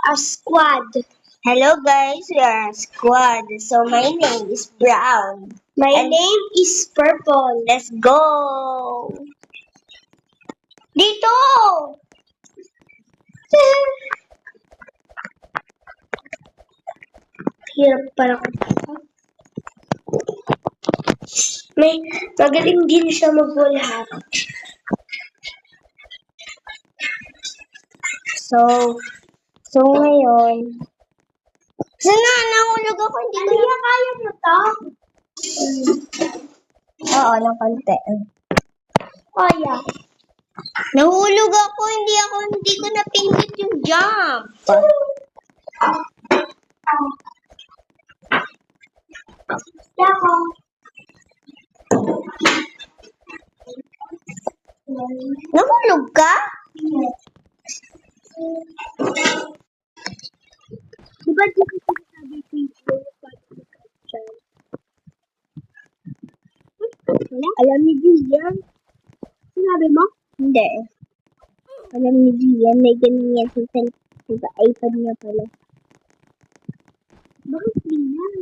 a squad. Hello guys, we are a squad. So my name is Brown. My And name is Purple. let's go! Dito! Hirap pala ko. Magaling din siya mag-ball hat. So ngayon, sana nahulog ako, hindi ko Kaya kaya mo to? Oo, ng konti. Kaya. Nahulog ako, hindi ko napindot yung jump. Yako. Nahulog ka? Diba di ko sinasabi Facebook wala? Alam ni Gian. Sinabi mo? Hindi. Alam ni Gian, may ganun yan sa iPad niya pala. Bakit ganyan?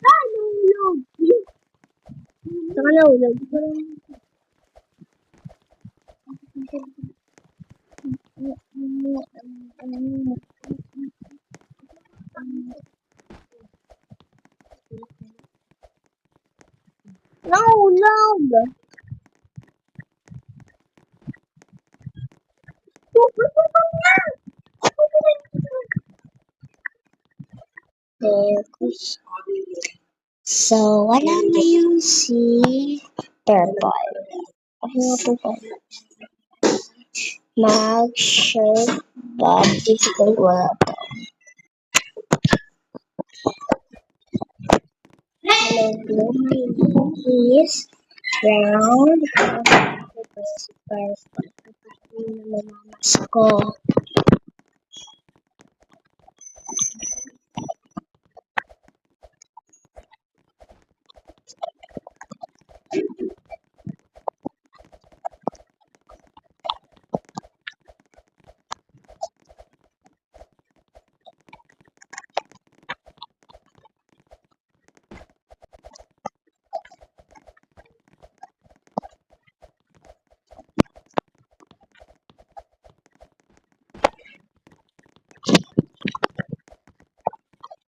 Nahulog! Saka nahulog. Nahulog! So, wala ngayon si Purple. Mag-shirt but difficult world. Hello, blue. My name is Brown. Ko.